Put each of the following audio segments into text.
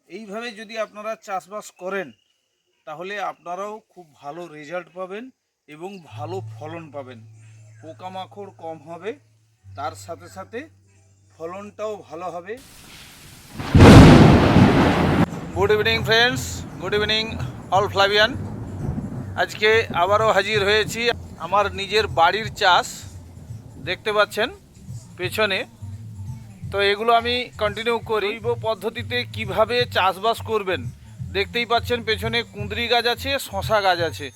এইভাবে যদি আপনারা চাষবাস করেন তাহলে আপনারাও খুব ভালো রেজাল্ট পাবেন এবং ভালো ফলন পাবেন। পোকামাকড় কম হবে, তার সাথে সাথে ফলনটাও ভালো হবে। Good evening friends, good evening all Flavian. আজকে আবারও হাজির হয়েছি আমার নিজের বাড়ির চাষ, দেখতে পাচ্ছেন পেছনে। তো এগুলো আমি কন্টিনিউ করি। জৈব পদ্ধতিতে কিভাবে চাষবাস করবেন, দেখতেই পাচ্ছেন পেছনে কুঁদরি গাছ আছে, শশা গাছ আছে।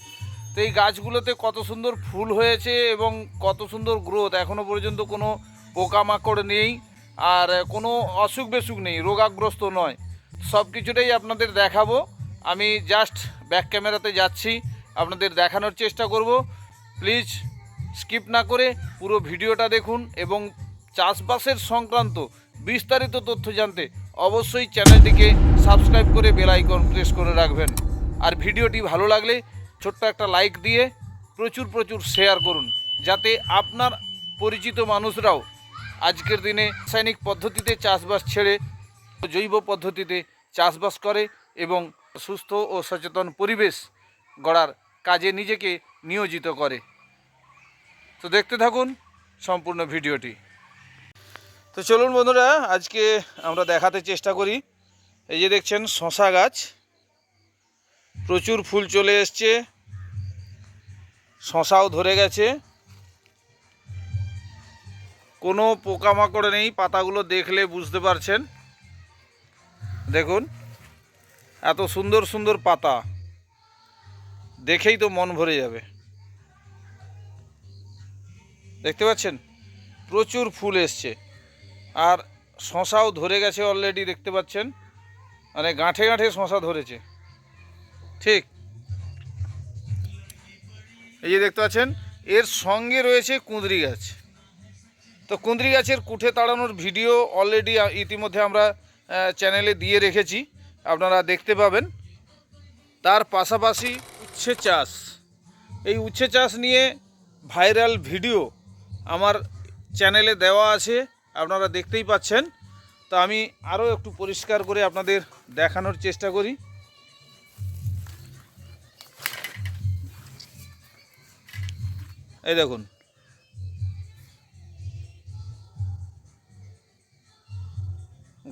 তো এই গাছগুলোতে কত সুন্দর ফুল হয়েছে এবং কত সুন্দর গ্রোথ। এখনও পর্যন্ত কোনো পোকামাকড় নেই, আর কোনো অসুখ বেসুখ নেই, রোগাগ্রস্ত নয়। সব কিছুটাই আপনাদের দেখাবো। আমি জাস্ট ব্যাক ক্যামেরাতে যাচ্ছি, আপনাদের দেখানোর চেষ্টা করব। প্লিজ স্কিপ না করে পুরো ভিডিওটা দেখুন এবং চাষবাসের সংক্রান্ত বিস্তারিত তথ্য জানতে অবশ্যই চ্যানেলটিকে সাবস্ক্রাইব করে বেল আইকন প্রেস করে রাখবেন। আর ভিডিওটি ভালো লাগলে ছোট্ট একটা লাইক দিয়ে প্রচুর শেয়ার করুন, যাতে আপনার পরিচিত মানুষরাও আজকের দিনে রাসায়নিক পদ্ধতিতে চাষবাস ছেড়ে জৈব পদ্ধতিতে চাষবাস করে এবং সুস্থ ও সচেতন পরিবেশ গড়ার কাজে নিজেকে নিয়োজিত করে। তো দেখতে থাকুন সম্পূর্ণ ভিডিওটি। তো চলুন বন্ধুরা, আজকে আমরা দেখাতে চেষ্টা করি। এই যে দেখছেন শশা গাছ, প্রচুর ফুল চলে এসছে, শশাও ধরে গেছে, কোনো পোকামাকড় নেই। পাতাগুলো দেখলে বুঝতে পারছেন, দেখুন এত সুন্দর সুন্দর পাতা, দেখেই তো মন ভরে যাবে। দেখতে পাচ্ছেন প্রচুর ফুল এসছে, আর শশাও ধরে গেছে অলরেডি, দেখতে পাচ্ছেন মানে গাঁঠে গাঁঠে শশা ধরেছে। ঠিক এই যে দেখতে পাচ্ছেন, এর সঙ্গে রয়েছে কুঁদরি গাছ। তো কুঁদরি গাছের কুঠে তাড়ানোর ভিডিও অলরেডি ইতিমধ্যে আমরা চ্যানেলে দিয়ে রেখেছি, আপনারা দেখতে পাবেন। তার পাশাপাশি উচ্ছে চাষ, এই উচ্ছে চাষ নিয়ে ভাইরাল ভিডিও আমার চ্যানেলে দেওয়া আছে, আপনারা দেখতেই পাচ্ছেন। তো আমি আরও একটু পরিষ্কার করে আপনাদের দেখানোর চেষ্টা করি। এই দেখুন,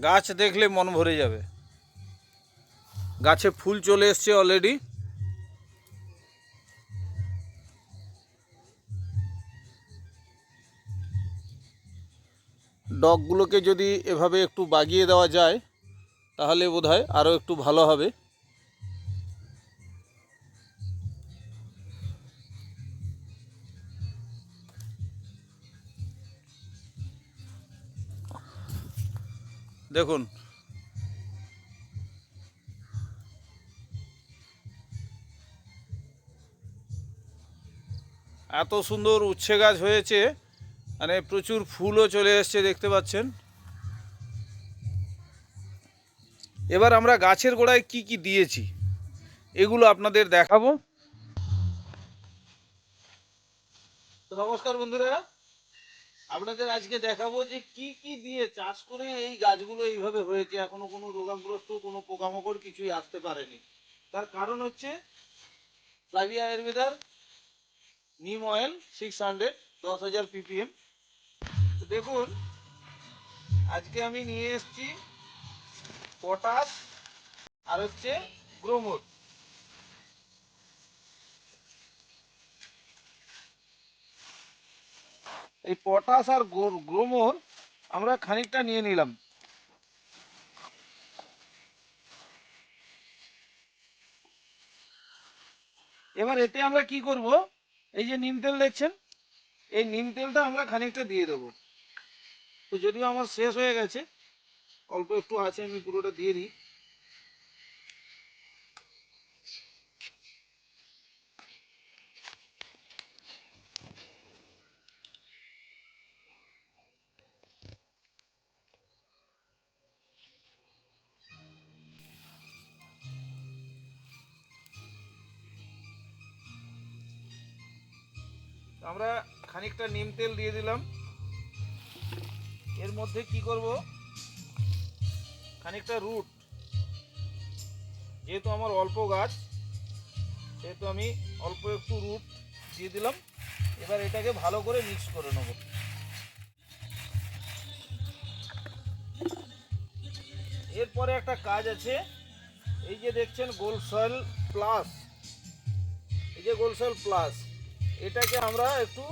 গাছ দেখলে মন ভরে যাবে। গাছে ফুল চলে এসছে অলরেডি। ডগগুলোকে যদি এভাবে একটু বাগিয়ে দেওয়া যায় তাহলে বোধহয় আরও একটু ভালো হবে। দেখুন এত সুন্দর উচ্ছে গাছ হয়েছে, মানে প্রচুর ফুলও চলে এসছে, দেখতে পাচ্ছেন। এবার আমরা গাছের গোড়ায় কি কি দিয়েছি এগুলো আপনাদের দেখাবো। তো নমস্কার বন্ধুরা, আপনাদের আজকে দেখাবো যে কি কি দিয়ে চাষ করে এই গাছগুলো এইভাবে হয়েছে, এখনো কোনো রোগাগ্রস্ত কোনো পোকামাকড় কিছুই আসতে পারেনি। তার কারণ হচ্ছে ফ্লাভিয়া আয়ুর্বেদার নিম অয়েল 600 10,000 ppm। তো দেখুন আজকে আমি নিয়ে এসেছি পটাশ আর হচ্ছে গ্রোমোর। এই পটাশ আর গ্রোমোর আমরা খানিকটা নিয়ে নিলাম। এবার এতে আমরা কি করব, এই যে নিম তেল দেখছেন, এই নিম তেলটা আমরা খানিকটা দিয়ে দেবো। তো যদিও আমার শেষ হয়ে গেছে, অল্প একটু আছে, আমি পুরোটা দিয়ে দিই। আমরা খানিকটা নিম তেল দিয়ে দিলাম। এর মধ্যে কি করব, খানিকটা রুট, যেহেতু আমার অল্প গাছ, সেহেতু আমি অল্প একটু রুট দিয়ে দিলাম। এবার এটাকে ভালো করে মিক্স করে নেব। এরপরে একটা কাজ আছে, এই যে দেখছেন গোল্ড সয়েল প্লাস, এই যে গোল্ড সয়েল প্লাস, এটাকে আমরা একটু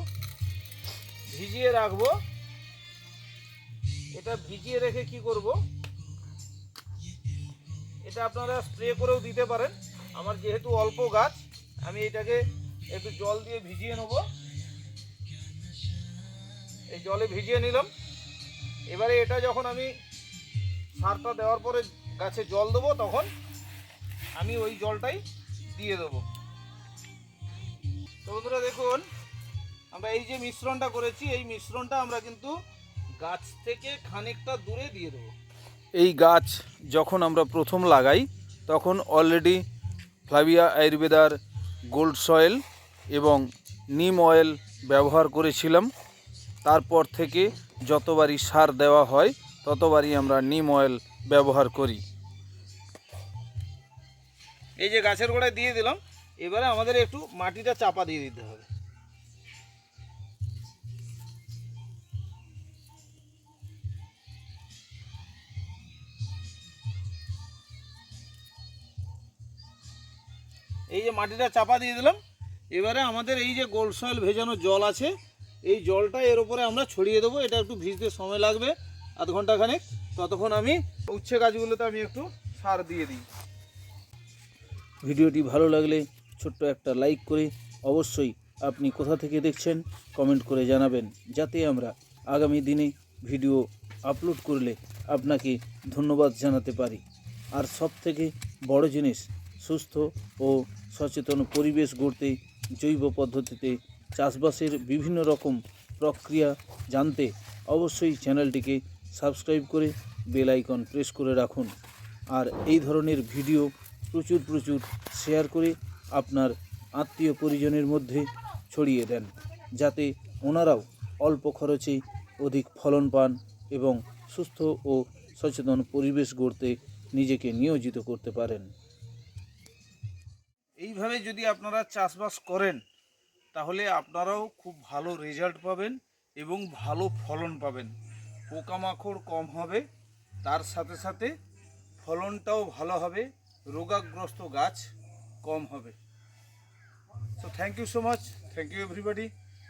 ভিজিয়ে রাখবো। এটা ভিজিয়ে রেখে কি করব, এটা আপনারা স্প্রে করেও দিতে পারেন। আমার যেহেতু অল্প গাছ, আমি এটাকে একটু জল দিয়ে ভিজিয়ে নেব। এই জলে ভিজিয়ে নিলাম। এবারে এটা যখন আমি সারটা দেওয়ার পরে গাছে জল দেবো, তখন আমি ওই জলটাই দিয়ে দেবো। তো বন্ধুরা দেখুন, আমরা এই যে মিশ্রণটা করেছি, এই মিশ্রণটা আমরা কিন্তু গাছ থেকে খানিকটা দূরে দিয়ে দেবো। এই গাছ যখন আমরা প্রথম লাগাই, তখন অলরেডি ফ্লাভিয়া আয়ুর্বেদার গোল্ড সয়েল এবং নিম অয়েল ব্যবহার করেছিলাম। তারপর থেকে যতবারই সার দেওয়া হয়, ততবারই আমরা নিম অয়েল ব্যবহার করি। এই যে গাছের গোড়ায় দিয়ে দিলাম। এবারে আমাদের একটু মাটিটা চাপা দিয়ে দিতে হবে। এই যে মাটিটা চাপা দিয়ে দিলাম। এবারে আমাদের এই যে গোল্ড সয়েল ভেজানো জল আছে, এই জলটা এর উপরে আমরা ছড়িয়ে দেবো। এটা একটু ভিজতে সময় লাগবে, আধ ঘন্টা খানেক। ততক্ষণ আমি উচ্ছে গাছগুলোতে আমি একটু সার দিয়ে দিই। ভিডিওটি ভালো লাগলে ছোট্ট একটা লাইক করে অবশ্যই আপনি কোথা থেকে দেখছেন কমেন্ট করে জানাবেন, যাতে আমরা আগামী দিনে ভিডিও আপলোড করলে আপনাকে ধন্যবাদ জানাতে পারি। আর সবথেকে বড় জিনিস, সুস্থ ও সচেতন পরিবেশ গড়তে জৈব পদ্ধতিতে চাষবাসের বিভিন্ন রকম প্রক্রিয়া জানতে অবশ্যই চ্যানেলটিকে সাবস্ক্রাইব করে বেল আইকন প্রেস করে রাখুন। আর এই ধরনের ভিডিও প্রচুর শেয়ার করে আপনার আত্মীয় পরিজনের মধ্যে ছড়িয়ে দেন, যাতে ওনারাও অল্প খরচে অধিক ফলন পান এবং সুস্থ ও সচেতন পরিবেশ গড়তে নিজেকে নিয়োজিত করতে পারেন। এইভাবে যদি আপনারা চাষবাস করেন, তাহলে আপনারাও খুব ভালো রেজাল্ট পাবেন এবং ভালো ফলন পাবেন। পোকামাকড় কম হবে, তার সাথে সাথে ফলনটাও ভালো হবে, রোগাগ্রস্ত গাছ কম হবে। So thank you so much. Thank you everybody.